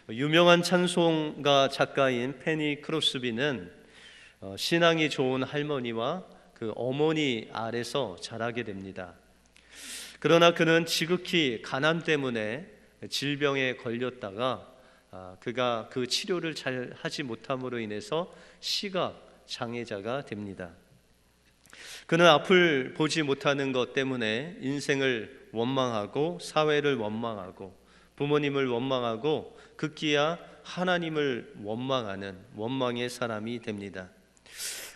유명한 찬송가 작가인 페니 크로스비는 신앙이 좋은 할머니와 그 어머니 아래서 자라게 됩니다. 그러나 그는 지극히 가난 때문에 질병에 걸렸다가 그가 그 치료를 잘 하지 못함으로 인해서 시각 장애자가 됩니다. 그는 앞을 보지 못하는 것 때문에 인생을 원망하고 사회를 원망하고 부모님을 원망하고 급기야 하나님을 원망하는 원망의 사람이 됩니다.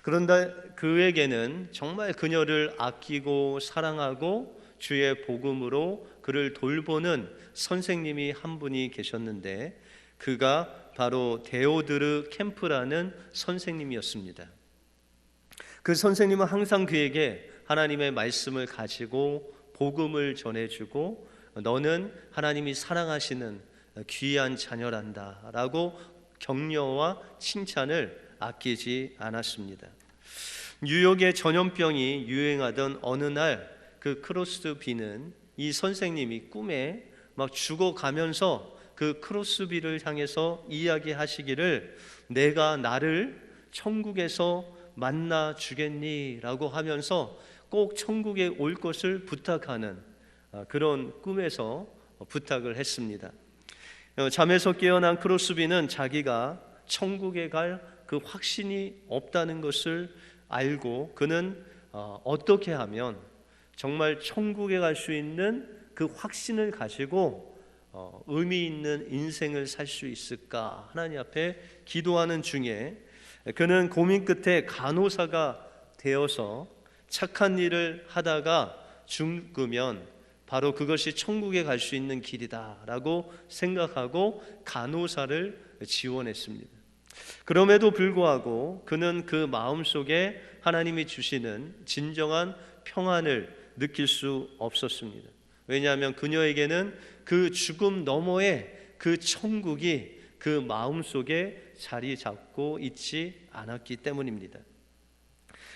그런데 그에게는 정말 그녀를 아끼고 사랑하고 주의 복음으로 그를 돌보는 선생님이 한 분이 계셨는데 그가 바로 데오드르 캠프라는 선생님이었습니다. 그 선생님은 항상 그에게 하나님의 말씀을 가지고 복음을 전해주고 너는 하나님이 사랑하시는 귀한 자녀란다 라고 격려와 칭찬을 아끼지 않았습니다. 뉴욕의 전염병이 유행하던 어느 날 그 크로스비는 이 선생님이 꿈에 막 죽어가면서 그 크로스비를 향해서 이야기하시기를 내가 나를 천국에서 만나 주겠니? 라고 하면서 꼭 천국에 올 것을 부탁하는 그런 꿈에서 부탁을 했습니다. 잠에서 깨어난 크로스비는 자기가 천국에 갈 그 확신이 없다는 것을 알고 그는 어떻게 하면 정말 천국에 갈 수 있는 그 확신을 가지고 의미 있는 인생을 살 수 있을까 하나님 앞에 기도하는 중에 그는 고민 끝에 간호사가 되어서 착한 일을 하다가 죽으면 바로 그것이 천국에 갈 수 있는 길이다 라고 생각하고 간호사를 지원했습니다. 그럼에도 불구하고 그는 그 마음속에 하나님이 주시는 진정한 평안을 느낄 수 없었습니다. 왜냐하면 그녀에게는 그 죽음 너머에 그 천국이 그 마음속에 자리 잡고 있지 않았기 때문입니다.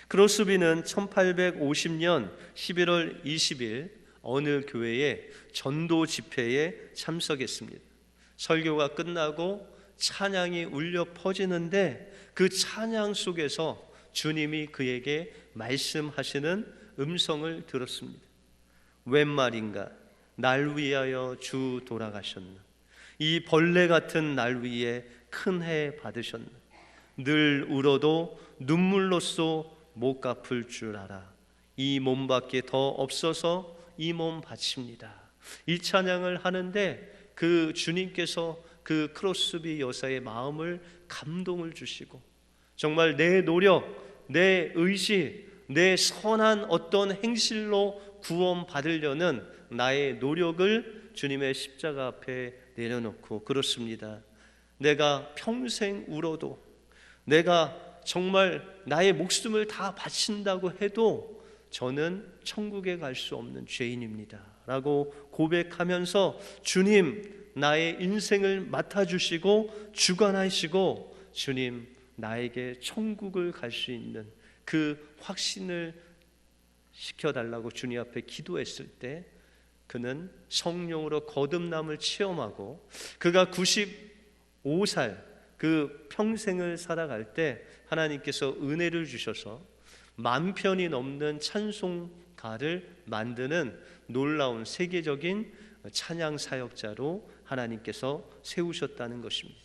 크로스비는 1850년 11월 20일 어느 교회의 전도 집회에 참석했습니다. 설교가 끝나고 찬양이 울려 퍼지는데 그 찬양 속에서 주님이 그에게 말씀하시는 음성을 들었습니다. 웬 말인가? 날 위하여 주 돌아가셨나? 이 벌레 같은 날 위에 큰 해 받으셨나? 늘 울어도 눈물로써 못 갚을 줄 알아. 이 몸밖에 더 없어서 이 몸 바칩니다. 이 찬양을 하는데 그 주님께서 그 크로스비 여사의 마음을 감동을 주시고 정말 내 노력, 내 의지, 내 선한 어떤 행실로 구원받으려는 나의 노력을 주님의 십자가 앞에 내려놓고 그렇습니다. 내가 평생 울어도 내가 정말 나의 목숨을 다 바친다고 해도 저는 천국에 갈 수 없는 죄인입니다 라고 고백하면서 주님 나의 인생을 맡아주시고 주관하시고 주님 나에게 천국을 갈 수 있는 그 확신을 시켜달라고 주님 앞에 기도했을 때 그는 성령으로 거듭남을 체험하고 그가 95살 그 평생을 살아갈 때 하나님께서 은혜를 주셔서 10,000편이 넘는 찬송가를 만드는 놀라운 세계적인 찬양 사역자로 하나님께서 세우셨다는 것입니다.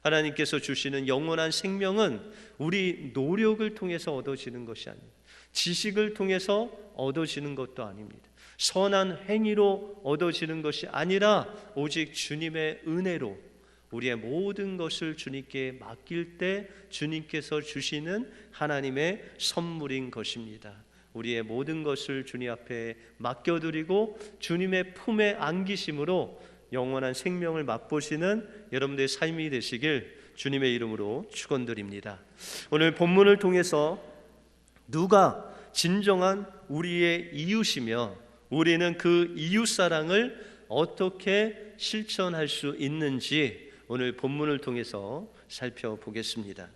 하나님께서 주시는 영원한 생명은 우리 노력을 통해서 얻어지는 것이 아닙니다. 지식을 통해서 얻어지는 것도 아닙니다. 선한 행위로 얻어지는 것이 아니라 오직 주님의 은혜로 우리의 모든 것을 주님께 맡길 때 주님께서 주시는 하나님의 선물인 것입니다. 우리의 모든 것을 주님 앞에 맡겨드리고 주님의 품에 안기심으로 영원한 생명을 맛보시는 여러분들의 삶이 되시길 주님의 이름으로 축원드립니다. 오늘 본문을 통해서 누가 진정한 우리의 이웃이며 우리는 그 이웃사랑을 어떻게 실천할 수 있는지 오늘 본문을 통해서 살펴보겠습니다.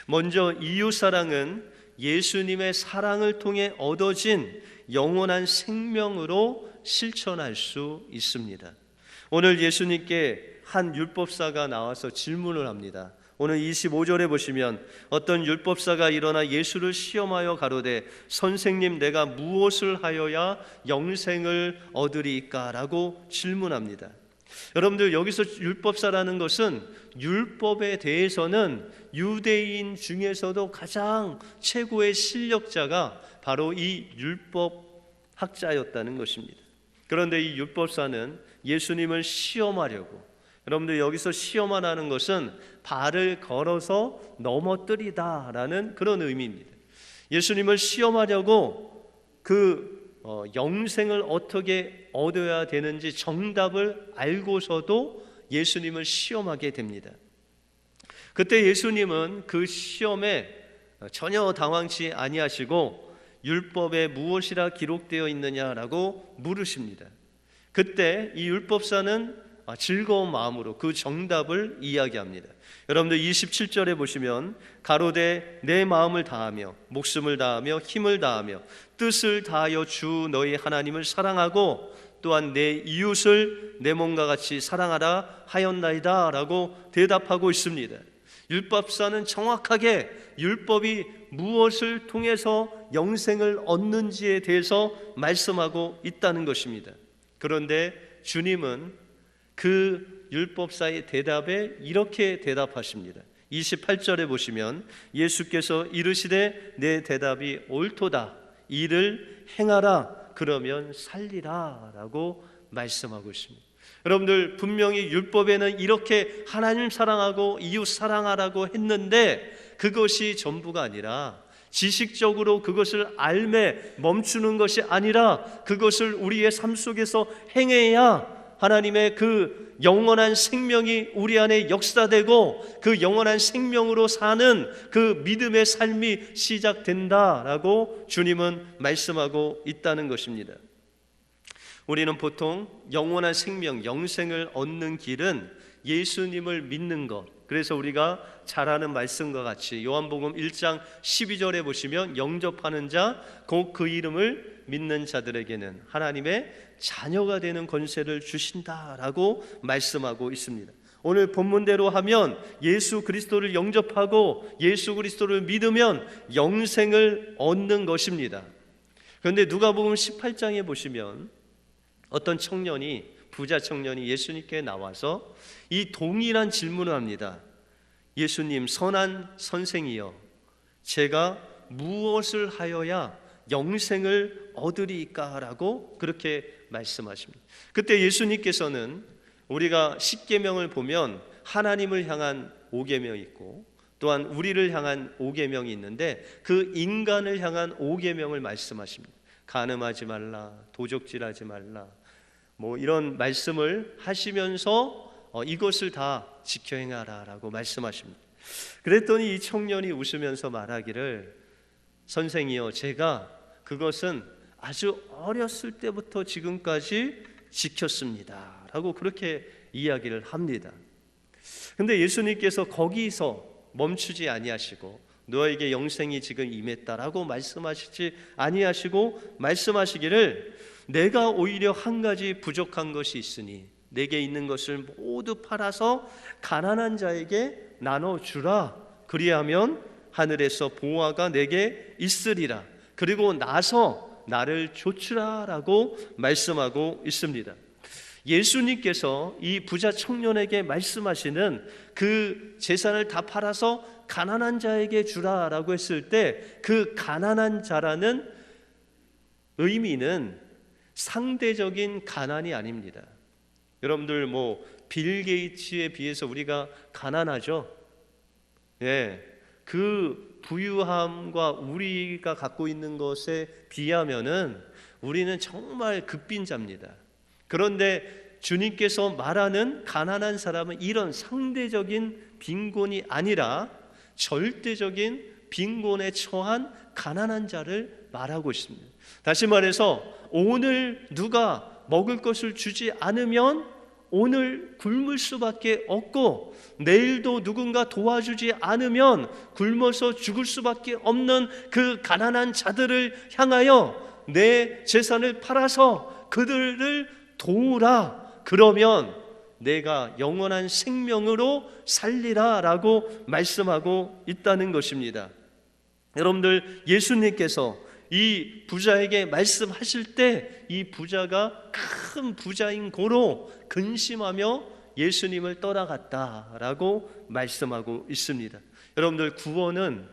먼저 이웃사랑은 예수님의 사랑을 통해 얻어진 영원한 생명으로 실천할 수 있습니다. 오늘 예수님께 한 율법사가 나와서 질문을 합니다. 오늘 25절에 보시면 어떤 율법사가 일어나 예수를 시험하여 가로되 선생님 내가 무엇을 하여야 영생을 얻으리까? 라고 질문합니다. 여러분들 여기서 율법사라는 것은 율법에 대해서는 유대인 중에서도 가장 최고의 실력자가 바로 이 율법학자였다는 것입니다. 그런데 이 율법사는 예수님을 시험하려고, 여러분들 여기서 시험하라는 것은 발을 걸어서 넘어뜨리다라는 그런 의미입니다. 예수님을 시험하려고 영생을 어떻게 얻어야 되는지 정답을 알고서도 예수님을 시험하게 됩니다. 그때 예수님은 그 시험에 전혀 당황치 아니하시고 율법에 무엇이라 기록되어 있느냐라고 물으십니다. 그때 이 율법사는 즐거운 마음으로 그 정답을 이야기합니다. 여러분들 27절에 보시면 가로되 내 마음을 다하며 목숨을 다하며 힘을 다하며 뜻을 다하여 주 너희 하나님을 사랑하고 또한 내 이웃을 내 몸과 같이 사랑하라 하였나이다 라고 대답하고 있습니다. 율법사는 정확하게 율법이 무엇을 통해서 영생을 얻는지에 대해서 말씀하고 있다는 것입니다. 그런데 주님은 그 율법사의 대답에 이렇게 대답하십니다. 28절에 보시면 예수께서 이르시되 내 대답이 옳도다 이를 행하라 그러면 살리라 라고 말씀하고 있습니다. 여러분들 분명히 율법에는 이렇게 하나님 사랑하고 이웃 사랑하라고 했는데 그것이 전부가 아니라 지식적으로 그것을 알매 멈추는 것이 아니라 그것을 우리의 삶 속에서 행해야 하나님의 그 영원한 생명이 우리 안에 역사되고 그 영원한 생명으로 사는 그 믿음의 삶이 시작된다라고 주님은 말씀하고 있다는 것입니다. 우리는 보통 영원한 생명, 영생을 얻는 길은 예수님을 믿는 것, 그래서 우리가 잘 아는 말씀과 같이 요한복음 1장 12절에 보시면 영접하는 자 곧 그 이름을 믿는 자들에게는 하나님의 자녀가 되는 권세를 주신다라고 말씀하고 있습니다. 오늘 본문대로 하면 예수 그리스도를 영접하고 예수 그리스도를 믿으면 영생을 얻는 것입니다. 그런데 누가복음 18장에 보시면 어떤 청년이, 부자 청년이 예수님께 나와서 이 동일한 질문을 합니다. 예수님, 선한 선생이여, 제가 무엇을 하여야 영생을 얻으리까? 라고 그렇게 말씀하십니다. 그때 예수님께서는 우리가 십계명을 보면 하나님을 향한 5계명이 있고 또한 우리를 향한 5계명이 있는데 그 인간을 향한 5계명을 말씀하십니다. 간음하지 말라, 도적질하지 말라, 뭐 이런 말씀을 하시면서 이것을 다 지켜 행하라 라고 말씀하십니다. 그랬더니 이 청년이 웃으면서 말하기를 선생이여, 제가 그것은 아주 어렸을 때부터 지금까지 지켰습니다 라고 그렇게 이야기를 합니다. 근데 예수님께서 거기서 멈추지 아니하시고 너에게 영생이 지금 임했다라고 말씀하시지 아니하시고 말씀하시기를 내가 오히려 한 가지 부족한 것이 있으니 내게 있는 것을 모두 팔아서 가난한 자에게 나눠주라. 그리하면 하늘에서 보화가 내게 있으리라. 그리고 나서 나를 좇으라 라고 말씀하고 있습니다. 예수님께서 이 부자 청년에게 말씀하시는 그 재산을 다 팔아서 가난한 자에게 주라 라고 했을 때 그 가난한 자라는 의미는 상대적인 가난이 아닙니다. 여러분들 빌 게이츠에 비해서 우리가 가난하죠? 예, 그 부유함과 우리가 갖고 있는 것에 비하면은 우리는 정말 극빈자입니다. 그런데 주님께서 말하는 가난한 사람은 이런 상대적인 빈곤이 아니라 절대적인 빈곤에 처한 가난한 자를 말하고 있습니다. 다시 말해서 오늘 누가 먹을 것을 주지 않으면 오늘 굶을 수밖에 없고 내일도 누군가 도와주지 않으면 굶어서 죽을 수밖에 없는 그 가난한 자들을 향하여 내 재산을 팔아서 그들을 도우라. 그러면 내가 영원한 생명으로 살리라 라고 말씀하고 있다는 것입니다. 여러분들, 예수님께서 이 부자에게 말씀하실 때 이 부자가 큰 부자인 고로 근심하며 예수님을 떠나갔다라고 말씀하고 있습니다. 여러분들, 구원은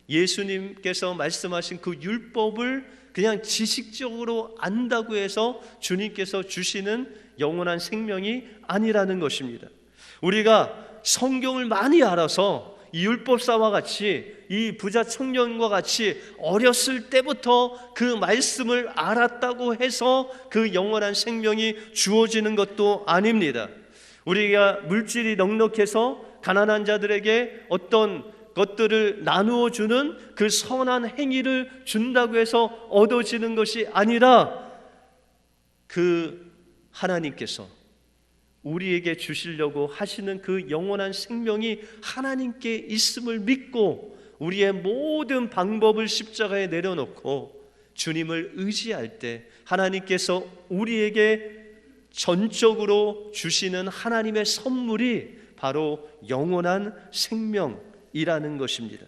예수님께서 말씀하신 그 율법을 그냥 지식적으로 안다고 해서 주님께서 주시는 영원한 생명이 아니라는 것입니다. 우리가 성경을 많이 알아서 이 율법사와 같이, 이 부자 청년과 같이 어렸을 때부터 그 말씀을 알았다고 해서 그 영원한 생명이 주어지는 것도 아닙니다. 우리가 물질이 넉넉해서 가난한 자들에게 어떤 것들을 나누어 주는 그 선한 행위를 준다고 해서 얻어지는 것이 아니라, 그 하나님께서 우리에게 주시려고 하시는 그 영원한 생명이 하나님께 있음을 믿고 우리의 모든 방법을 십자가에 내려놓고 주님을 의지할 때 하나님께서 우리에게 전적으로 주시는 하나님의 선물이 바로 영원한 생명이라는 것입니다.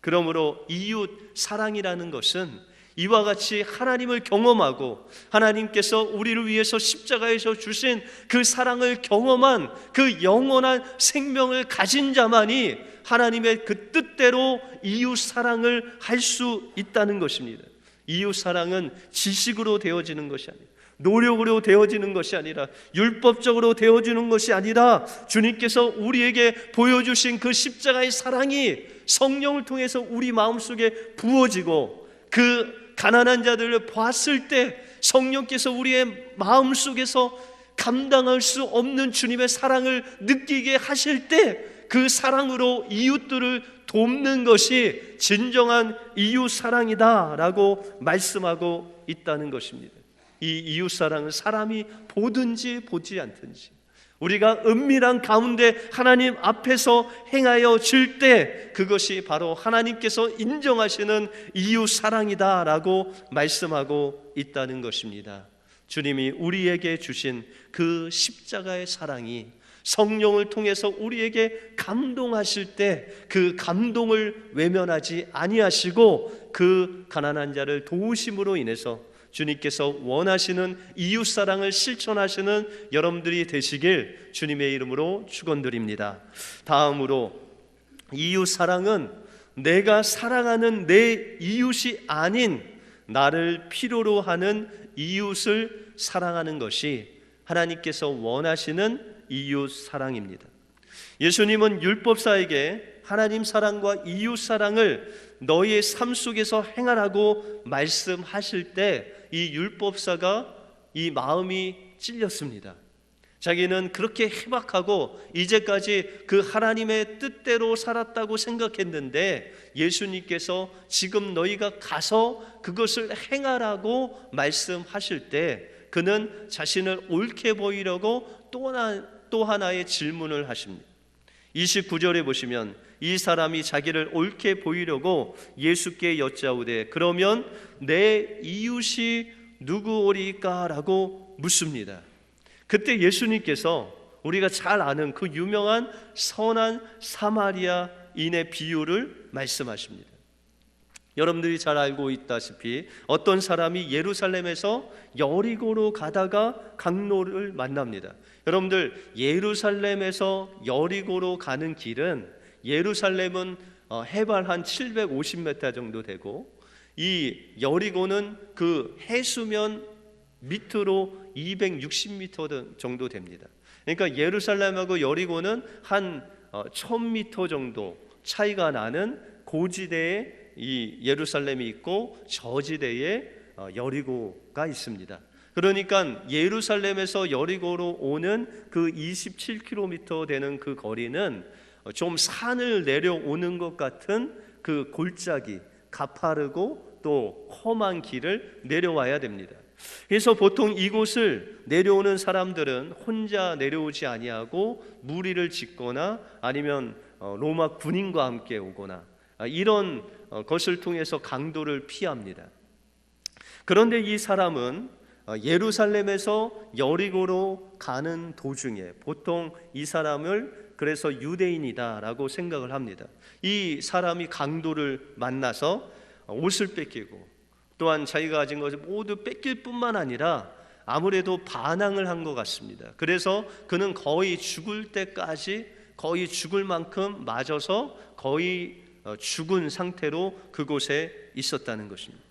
그러므로 이웃 사랑이라는 것은 이와 같이 하나님을 경험하고 하나님께서 우리를 위해서 십자가에서 주신 그 사랑을 경험한 그 영원한 생명을 가진 자만이 하나님의 그 뜻대로 이웃 사랑을 할 수 있다는 것입니다. 이웃 사랑은 지식으로 되어지는 것이 아니라, 노력으로 되어지는 것이 아니라, 율법적으로 되어지는 것이 아니라, 주님께서 우리에게 보여주신 그 십자가의 사랑이 성령을 통해서 우리 마음속에 부어지고, 그 가난한 자들을 봤을 때 성령께서 우리의 마음속에서 감당할 수 없는 주님의 사랑을 느끼게 하실 때 그 사랑으로 이웃들을 돕는 것이 진정한 이웃 사랑이다라고 말씀하고 있다는 것입니다. 이 이웃 사랑은 사람이 보든지 보지 않든지 우리가 은밀한 가운데 하나님 앞에서 행하여 질 때 그것이 바로 하나님께서 인정하시는 이웃 사랑이다라고 말씀하고 있다는 것입니다. 주님이 우리에게 주신 그 십자가의 사랑이 성령을 통해서 우리에게 감동하실 때 그 감동을 외면하지 아니하시고 그 가난한 자를 도우심으로 인해서 주님께서 원하시는 이웃 사랑을 실천하시는 여러분들이 되시길 주님의 이름으로 축원드립니다. 다음으로, 이웃 사랑은 내가 사랑하는 내 이웃이 아닌 나를 필요로 하는 이웃을 사랑하는 것이 하나님께서 원하시는 이웃 사랑입니다. 예수님은 율법사에게 하나님 사랑과 이웃 사랑을 너희의 삶 속에서 행하라고 말씀하실 때 이 율법사가 이 마음이 찔렸습니다. 자기는 그렇게 해박하고 이제까지 그 하나님의 뜻대로 살았다고 생각했는데 예수님께서 지금 너희가 가서 그것을 행하라고 말씀하실 때 그는 자신을 옳게 보이려고 또 하나의 질문을 하십니다. 29절에 보시면 이 사람이 자기를 옳게 보이려고 예수께 여짜오되 그러면 내 이웃이 누구오리까? 라고 묻습니다. 그때 예수님께서 우리가 잘 아는 그 유명한 선한 사마리아인의 비유를 말씀하십니다. 여러분들이 잘 알고 있다시피 어떤 사람이 예루살렘에서 여리고로 가다가 강로를 만납니다. 여러분들, 예루살렘에서 여리고로 가는 길은, 예루살렘은 해발 한 750m 정도 되고 이 여리고는 그 해수면 밑으로 260m 정도 됩니다. 그러니까 예루살렘하고 여리고는 한 1000m 정도 차이가 나는 고지대에 이 예루살렘이 있고 저지대에 여리고가 있습니다. 그러니까 예루살렘에서 여리고로 오는 그 27km 되는 그 거리는 좀 산을 내려오는 것 같은 그 골짜기, 가파르고 또 험한 길을 내려와야 됩니다. 그래서 보통 이곳을 내려오는 사람들은 혼자 내려오지 아니하고 무리를 짓거나 아니면 로마 군인과 함께 오거나 이런 것을 통해서 강도를 피합니다. 그런데 이 사람은 예루살렘에서 여리고로 가는 도중에 보통 이 사람을 그래서 유대인이다라고 생각을 합니다. 이 사람이 강도를 만나서 옷을 뺏기고 또한 자기가 가진 것을 모두 뺏길 뿐만 아니라 아무래도 반항을 한 것 같습니다. 그래서 그는 거의 죽을 때까지 거의 죽을 만큼 맞아서 거의 죽은 상태로 그곳에 있었다는 것입니다.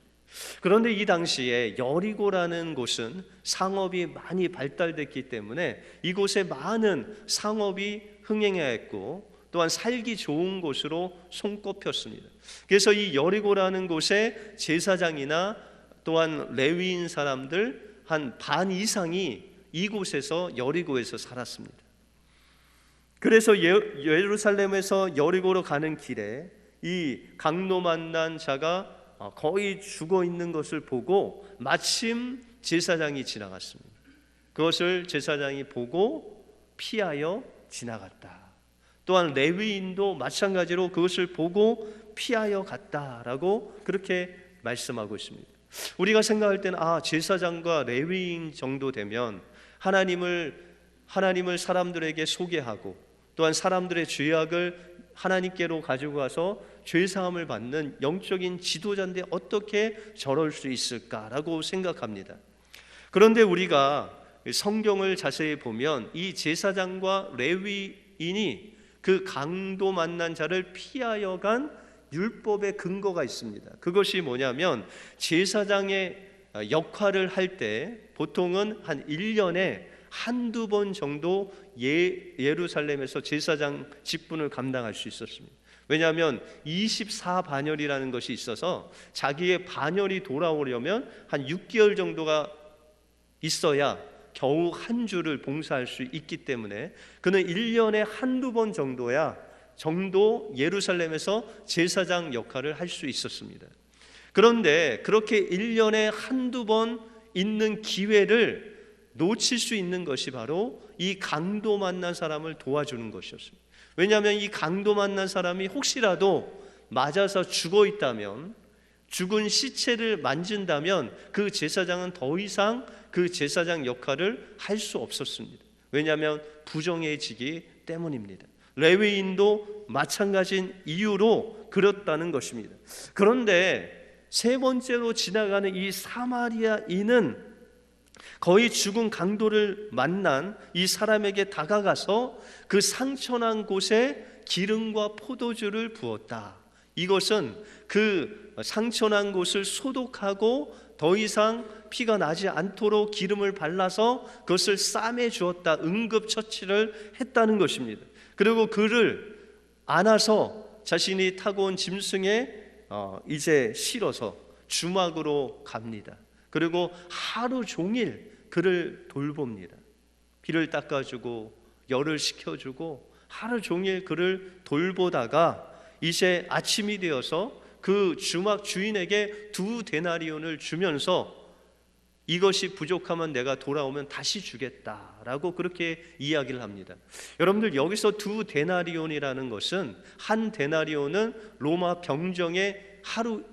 그런데 이 당시에 여리고라는 곳은 상업이 많이 발달됐기 때문에 이곳에 많은 상업이 흥행했고 또한 살기 좋은 곳으로 손꼽혔습니다. 그래서 이 여리고라는 곳에 제사장이나 또한 레위인 사람들 한 반 이상이 이곳에서 여리고에서 살았습니다. 그래서 예루살렘에서 여리고로 가는 길에 이 강도 만난 자가 거의 죽어 있는 것을 보고 마침 제사장이 지나갔습니다. 그것을 제사장이 보고 피하여 지나갔다. 또한 레위인도 마찬가지로 그것을 보고 피하여 갔다라고 그렇게 말씀하고 있습니다. 우리가 생각할 때는 제사장과 레위인 정도 되면 하나님을 사람들에게 소개하고 또한 사람들의 죄악을 하나님께로 가지고 가서 죄사함을 받는 영적인 지도자인데 어떻게 저럴 수 있을까라고 생각합니다. 그런데 우리가 성경을 자세히 보면 이 제사장과 레위인이 그 강도 만난 자를 피하여 간 율법의 근거가 있습니다. 그것이 뭐냐면 제사장의 역할을 할 때 보통은 한 1년에 한두 번 정도 예루살렘에서 제사장 직분을 감당할 수 있었습니다. 왜냐하면 24반열이라는 것이 있어서 자기의 반열이 돌아오려면 한 6개월 정도가 있어야 겨우 한 주를 봉사할 수 있기 때문에 그는 1년에 한두 번 정도 예루살렘에서 제사장 역할을 할 수 있었습니다. 그런데 그렇게 1년에 한두 번 있는 기회를 놓칠 수 있는 것이 바로 이 강도 만난 사람을 도와주는 것이었습니다. 왜냐하면 이 강도 만난 사람이 혹시라도 맞아서 죽어 있다면, 죽은 시체를 만진다면 그 제사장은 더 이상 그 제사장 역할을 할 수 없었습니다. 왜냐하면 부정해지기 때문입니다. 레위인도 마찬가지인 이유로 그렇다는 것입니다. 그런데 세 번째로 지나가는 이 사마리아인은 거의 죽은 강도를 만난 이 사람에게 다가가서 그 상처난 곳에 기름과 포도주를 부었다. 이것은 그 상처난 곳을 소독하고 더 이상 피가 나지 않도록 기름을 발라서 그것을 싸매 주었다. 응급처치를 했다는 것입니다. 그리고 그를 안아서 자신이 타고 온 짐승에 이제 실어서 주막으로 갑니다. 그리고 하루 종일 그를 돌봅니다. 피를 닦아주고 열을 식혀주고 하루 종일 그를 돌보다가 이제 아침이 되어서 그 주막 주인에게 2데나리온을 주면서 이것이 부족하면 내가 돌아오면 다시 주겠다라고 그렇게 이야기를 합니다. 여러분들 여기서 2데나리온이라는 것은 한 데나리온은 로마 병정의 하루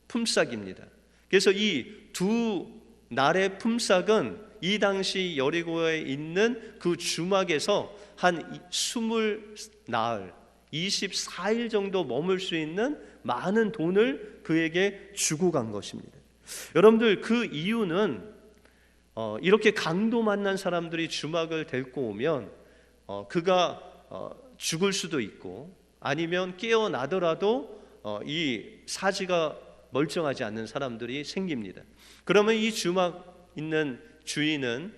품삯입니다. 그래서 이 두 날의 품삯은 이 당시 여리고에 있는 그 주막에서 한 20나흘 24일 정도 머물 수 있는 많은 돈을 그에게 주고 간 것입니다. 여러분들 그 이유는 이렇게 강도 만난 사람들이 주막을 데리고 오면 그가 죽을 수도 있고 아니면 깨어나더라도 이 사지가 멀쩡하지 않는 사람들이 생깁니다. 그러면 이 주막 있는 주인은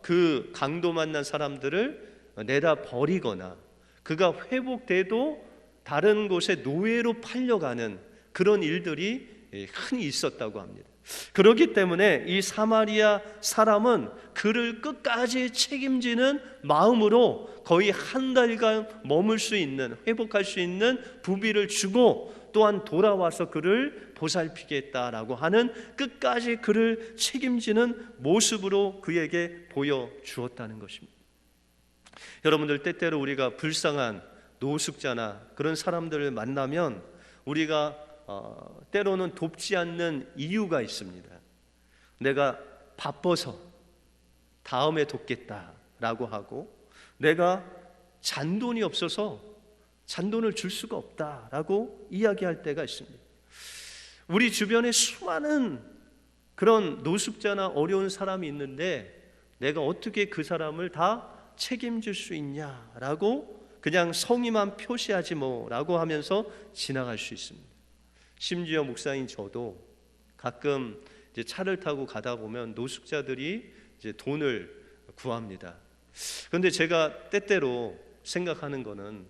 그 강도 만난 사람들을 내다 버리거나 그가 회복돼도 다른 곳에 노예로 팔려가는 그런 일들이 흔히 있었다고 합니다. 그렇기 때문에 이 사마리아 사람은 그를 끝까지 책임지는 마음으로 거의 한 달간 머물 수 있는, 회복할 수 있는 부비를 주고 또한 돌아와서 그를 보살피겠다라고 하는 끝까지 그를 책임지는 모습으로 그에게 보여주었다는 것입니다. 여러분들 때때로 우리가 불쌍한 노숙자나 그런 사람들을 만나면 우리가 때로는 돕지 않는 이유가 있습니다. 내가 바빠서 다음에 돕겠다라고 하고, 내가 잔돈이 없어서 잔돈을 줄 수가 없다라고 이야기할 때가 있습니다. 우리 주변에 수많은 그런 노숙자나 어려운 사람이 있는데 내가 어떻게 그 사람을 다 책임질 수 있냐라고 그냥 성의만 표시하지 뭐라고 하면서 지나갈 수 있습니다. 심지어 목사인 저도 가끔 이제 차를 타고 가다 보면 노숙자들이 이제 돈을 구합니다. 그런데 제가 때때로 생각하는 거는,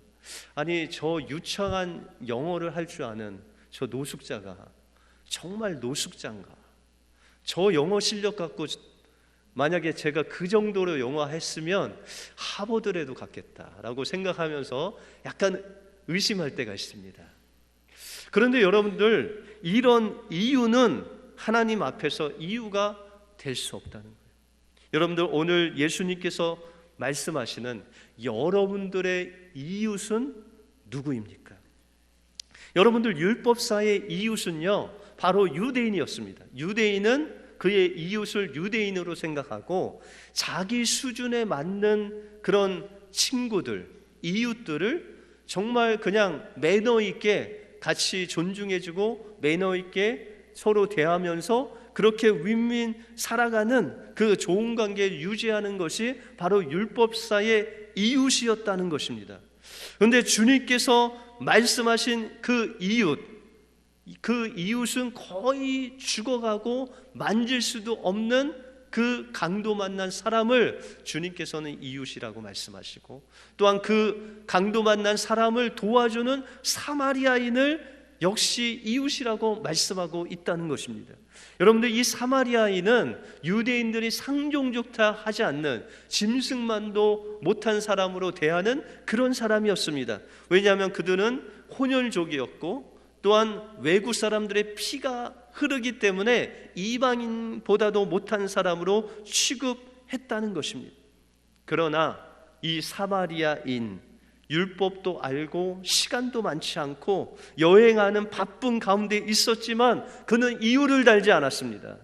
아니 저 유창한 영어를 할 줄 아는 저 노숙자가 정말 노숙자인가? 저 영어 실력 갖고 만약에 제가 그 정도로 영어 했으면 하버드라도 갔겠다라고 생각하면서 약간 의심할 때가 있습니다. 그런데 여러분들, 이런 이유는 하나님 앞에서 이유가 될 수 없다는 거예요. 여러분들, 오늘 예수님께서 말씀하시는 여러분들의 이웃은 누구입니까? 여러분들, 율법사의 이웃은요 바로 유대인이었습니다. 유대인은 그의 이웃을 유대인으로 생각하고 자기 수준에 맞는 그런 친구들, 이웃들을 정말 그냥 매너 있게 같이 존중해주고 매너 있게 서로 대하면서 그렇게 윈윈 살아가는 그 좋은 관계를 유지하는 것이 바로 율법사의 이웃이었다는 것입니다. 그런데 주님께서 말씀하신 그 이웃은 거의 죽어가고 만질 수도 없는 그 강도 만난 사람을 주님께서는 이웃이라고 말씀하시고, 또한 그 강도 만난 사람을 도와주는 사마리아인을 역시 이웃이라고 말씀하고 있다는 것입니다. 여러분들, 이 사마리아인은 유대인들이 상종조차 하지 않는, 짐승만도 못한 사람으로 대하는 그런 사람이었습니다. 왜냐하면 그들은 혼혈족이었고 또한 외국 사람들의 피가 흐르기 때문에 이방인보다도 못한 사람으로 취급했다는 것입니다. 그러나 이 사마리아인, 율법도 알고 시간도 많지 않고 여행하는 바쁜 가운데 있었지만 그는 이유를 달지 않았습니다.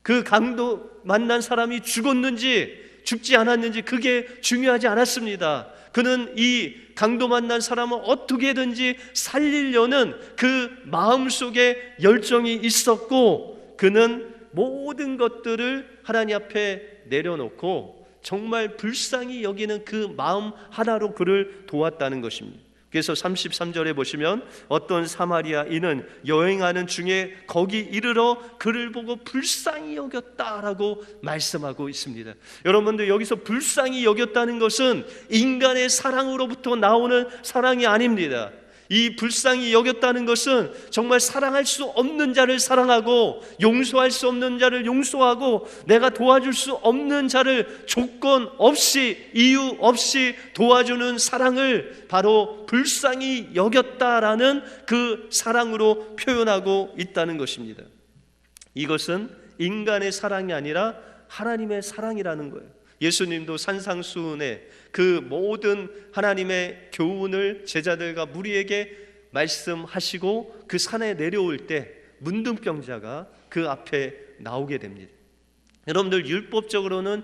그 강도 만난 사람이 죽었는지 죽지 않았는지 그게 중요하지 않았습니다. 그는 이 강도 만난 사람을 어떻게든지 살리려는 그 마음속에 열정이 있었고, 그는 모든 것들을 하나님 앞에 내려놓고 정말 불쌍히 여기는 그 마음 하나로 그를 도왔다는 것입니다. 그래서 33절에 보시면 어떤 사마리아인은 여행하는 중에 거기 이르러 그를 보고 불쌍히 여겼다라고 말씀하고 있습니다. 여러분들, 여기서 불쌍히 여겼다는 것은 인간의 사랑으로부터 나오는 사랑이 아닙니다. 이 불쌍히 여겼다는 것은 정말 사랑할 수 없는 자를 사랑하고 용서할 수 없는 자를 용서하고 내가 도와줄 수 없는 자를 조건 없이 이유 없이 도와주는 사랑을 바로 불쌍히 여겼다라는 그 사랑으로 표현하고 있다는 것입니다. 이것은 인간의 사랑이 아니라 하나님의 사랑이라는 거예요. 예수님도 산상수훈에 그 모든 하나님의 교훈을 제자들과 무리에게 말씀하시고 그 산에 내려올 때 문둥병자가 그 앞에 나오게 됩니다. 여러분들, 율법적으로는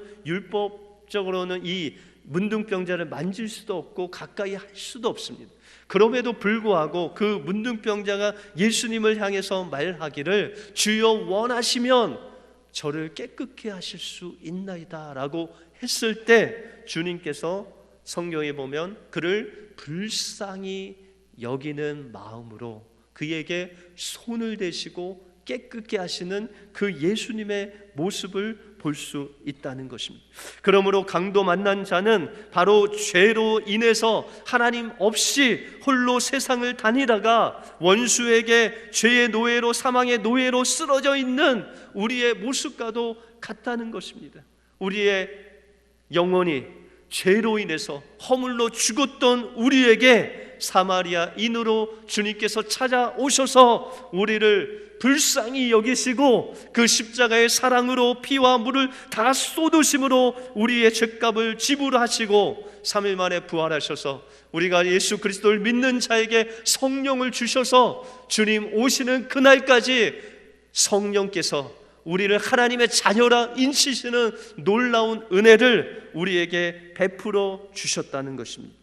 이 문둥병자를 만질 수도 없고 가까이 할 수도 없습니다. 그럼에도 불구하고 그 문둥병자가 예수님을 향해서 말하기를 주여 원하시면 저를 깨끗게 하실 수 있나이다 라고 했을 때 주님께서 성경에 보면 그를 불쌍히 여기는 마음으로 그에게 손을 대시고 깨끗게 하시는 그 예수님의 모습을 볼 수 있다는 것입니다. 그러므로 강도 만난 자는 바로 죄로 인해서 하나님 없이 홀로 세상을 다니다가 원수에게 죄의 노예로, 사망의 노예로 쓰러져 있는 우리의 모습과도 같다는 것입니다. 우리의 영혼이 죄로 인해서 허물로 죽었던 우리에게 사마리아인으로 주님께서 찾아오셔서 우리를 불쌍히 여기시고 그 십자가의 사랑으로 피와 물을 다 쏟으심으로 우리의 죄값을 지불하시고 3일 만에 부활하셔서 우리가 예수 그리스도를 믿는 자에게 성령을 주셔서 주님 오시는 그날까지 성령께서 우리를 하나님의 자녀라 인치시는 놀라운 은혜를 우리에게 베풀어 주셨다는 것입니다.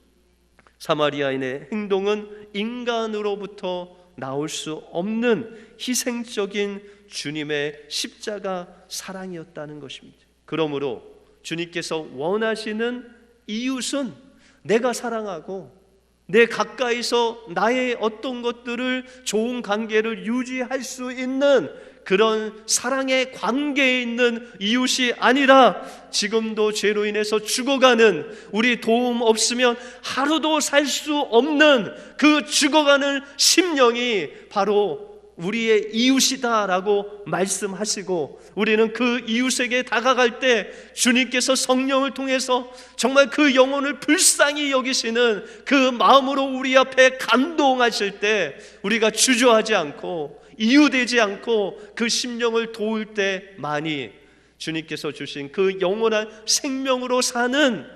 사마리아인의 행동은 인간으로부터 나올 수 없는 희생적인 주님의 십자가 사랑이었다는 것입니다. 그러므로 주님께서 원하시는 이웃은 내가 사랑하고 내 가까이서 나의 어떤 것들을 좋은 관계를 유지할 수 있는 그런 사랑의 관계에 있는 이웃이 아니라 지금도 죄로 인해서 죽어가는, 우리 도움 없으면 하루도 살 수 없는 그 죽어가는 심령이 바로 우리의 이웃이다라고 말씀하시고, 우리는 그 이웃에게 다가갈 때 주님께서 성령을 통해서 정말 그 영혼을 불쌍히 여기시는 그 마음으로 우리 앞에 감동하실 때 우리가 주저하지 않고 이유되지 않고 그 심령을 도울 때만이 주님께서 주신 그 영원한 생명으로 사는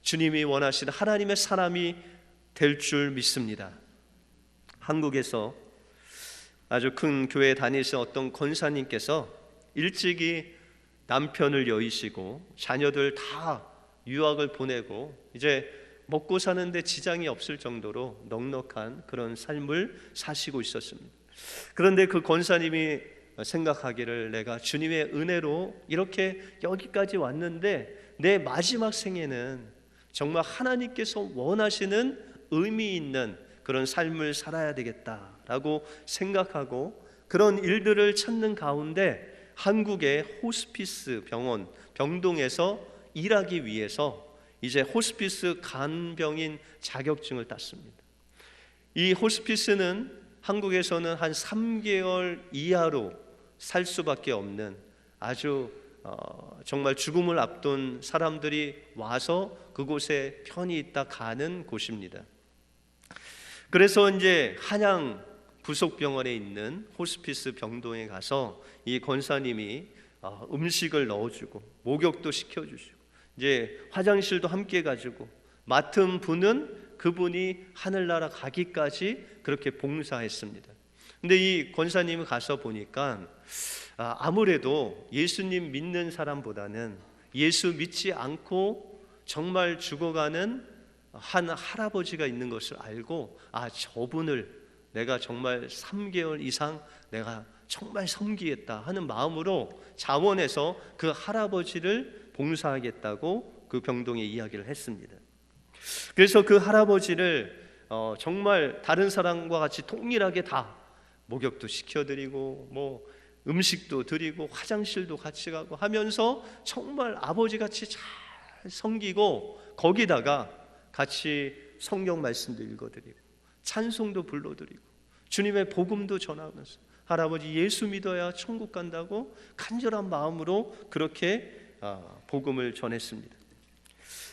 주님이 원하시는 하나님의 사람이 될 줄 믿습니다. 한국에서 아주 큰 교회에 다니신 어떤 권사님께서 일찍이 남편을 여의시고 자녀들 다 유학을 보내고 이제 먹고 사는데 지장이 없을 정도로 넉넉한 그런 삶을 사시고 있었습니다. 그런데 그 권사님이 생각하기를, 내가 주님의 은혜로 이렇게 여기까지 왔는데 내 마지막 생에는 정말 하나님께서 원하시는 의미 있는 그런 삶을 살아야 되겠다라고 생각하고 그런 일들을 찾는 가운데 한국의 호스피스 병원 병동에서 일하기 위해서 이제 호스피스 간병인 자격증을 땄습니다. 이 호스피스는 한국에서는 한 3개월 이하로 살 수밖에 없는 아주 정말 죽음을 앞둔 사람들이 와서 그곳에 편히 있다 가는 곳입니다. 그래서 이제 한양 부속병원에 있는 호스피스 병동에 가서 이 권사님이 음식을 넣어주고 목욕도 시켜주시고 이제 화장실도 함께 가지고 맡은 분은 그분이 하늘나라 가기까지 그렇게 봉사했습니다. 근데 이 권사님이 가서 보니까 아무래도 예수님 믿는 사람보다는 예수 믿지 않고 정말 죽어가는 한 할아버지가 있는 것을 알고, 저분을 내가 정말 3개월 이상 내가 정말 섬기겠다 하는 마음으로 자원해서 그 할아버지를 봉사하겠다고 그 병동에 이야기를 했습니다. 그래서 그 할아버지를 정말 다른 사람과 같이 동일하게 다 목욕도 시켜드리고 뭐 음식도 드리고 화장실도 같이 가고 하면서 정말 아버지같이 잘 섬기고, 거기다가 같이 성경 말씀도 읽어드리고 찬송도 불러드리고 주님의 복음도 전하면서 할아버지 예수 믿어야 천국 간다고 간절한 마음으로 그렇게 복음을 전했습니다.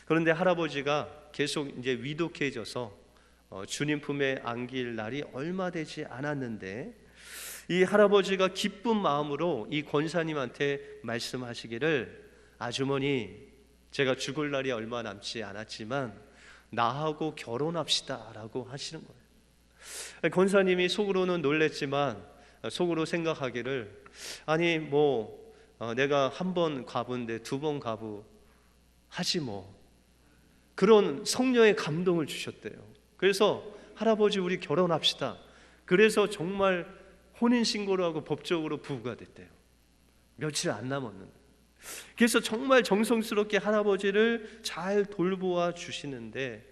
그런데 할아버지가 계속 이제 위독해져서 주님 품에 안길 날이 얼마 되지 않았는데, 이 할아버지가 기쁜 마음으로 이 권사님한테 말씀하시기를, 아주머니 제가 죽을 날이 얼마 남지 않았지만 나하고 결혼합시다 라고 하시는 거예요. 권사님이 속으로는 놀랬지만 속으로 생각하기를, 아니 뭐 내가 한 번 가본데 두 번 가부 하지 뭐, 그런 성령의 감동을 주셨대요. 그래서 할아버지 우리 결혼합시다. 그래서 정말 혼인신고를 하고 법적으로 부부가 됐대요. 며칠 안 남았는데. 그래서 정말 정성스럽게 할아버지를 잘 돌보아 주시는데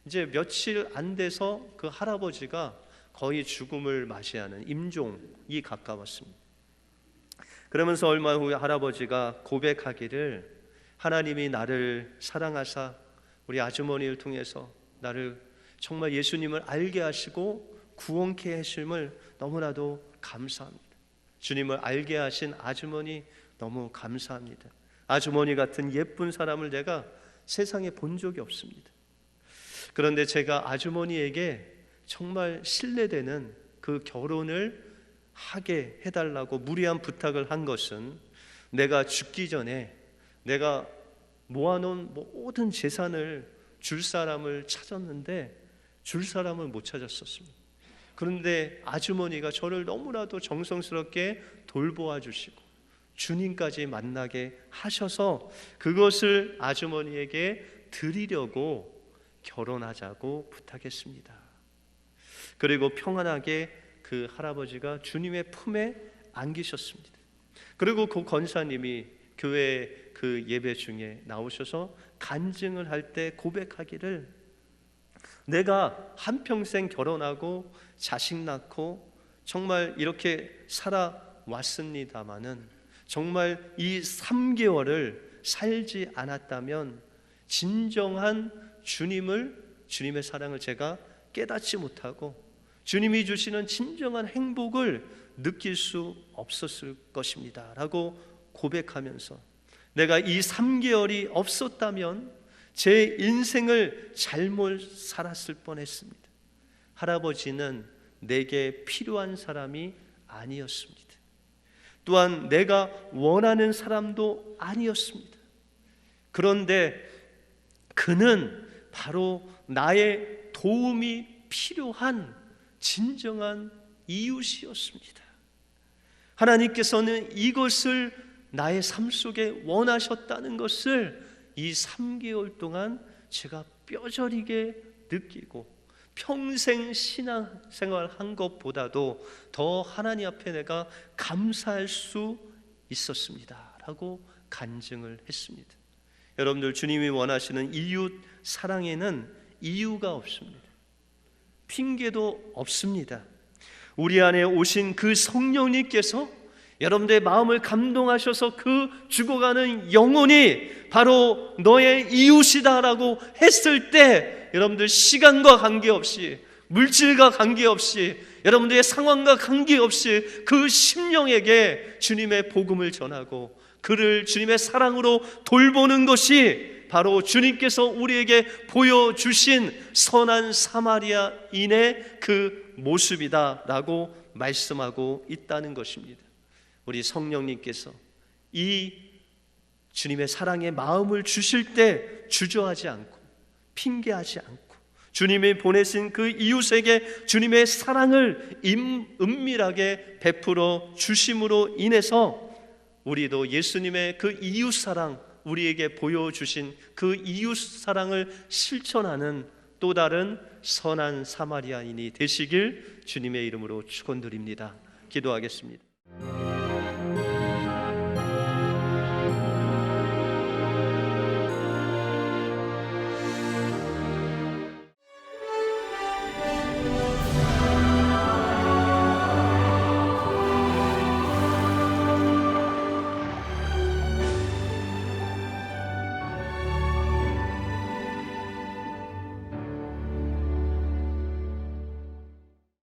이제 며칠 안 돼서 그 할아버지가 거의 죽음을 맞이하는 임종이 가까웠습니다. 그러면서 얼마 후에 할아버지가 고백하기를, 하나님이 나를 사랑하사 우리 아주머니를 통해서 나를 정말 예수님을 알게 하시고 구원케 하심을 너무나도 감사합니다. 주님을 알게 하신 아주머니 너무 감사합니다. 아주머니 같은 예쁜 사람을 내가 세상에 본 적이 없습니다. 그런데 제가 아주머니에게 정말 신뢰되는 그 결혼을 하게 해달라고 무리한 부탁을 한 것은, 내가 죽기 전에 내가 모아놓은 모든 재산을 줄 사람을 찾았는데 줄 사람을 못 찾았었습니다. 그런데 아주머니가 저를 너무나도 정성스럽게 돌보아 주시고 주님까지 만나게 하셔서 그것을 아주머니에게 드리려고 결혼하자고 부탁했습니다. 그리고 평안하게 그 할아버지가 주님의 품에 안기셨습니다. 그리고 그 권사님이 교회 그 예배 중에 나오셔서 간증을 할 때 고백하기를, 내가 한평생 결혼하고 자식 낳고 정말 이렇게 살아왔습니다마는 정말 이 3개월을 살지 않았다면 진정한 주님의 사랑을 제가 깨닫지 못하고 주님이 주시는 진정한 행복을 느낄 수 없었을 것입니다 라고 고백하면서, 내가 이 3개월이 없었다면 제 인생을 잘못 살았을 뻔했습니다. 할아버지는 내게 필요한 사람이 아니었습니다. 또한 내가 원하는 사람도 아니었습니다. 그런데 그는 바로 나의 도움이 필요한 진정한 이웃이었습니다. 하나님께서는 이것을 나의 삶 속에 원하셨다는 것을 이 3개월 동안 제가 뼈저리게 느끼고, 평생 신앙생활 한 것보다도 더 하나님 앞에 내가 감사할 수 있었습니다 라고 간증을 했습니다. 여러분들, 주님이 원하시는 이웃 사랑에는 이유가 없습니다. 핑계도 없습니다. 우리 안에 오신 그 성령님께서 여러분들의 마음을 감동하셔서 그 죽어가는 영혼이 바로 너의 이웃이다라고 했을 때, 여러분들 시간과 관계없이, 물질과 관계없이, 여러분들의 상황과 관계없이 그 심령에게 주님의 복음을 전하고 그를 주님의 사랑으로 돌보는 것이 바로 주님께서 우리에게 보여주신 선한 사마리아인의 그 모습이다라고 말씀하고 있다는 것입니다. 우리 성령님께서 이 주님의 사랑의 마음을 주실 때 주저하지 않고 핑계하지 않고 주님이 보내신 그 이웃에게 주님의 사랑을 은밀하게 베풀어 주심으로 인해서 우리도 예수님의 그 이웃 사랑, 우리에게 보여주신 그 이웃 사랑을 실천하는 또 다른 선한 사마리아인이 되시길 주님의 이름으로 축원드립니다. 기도하겠습니다.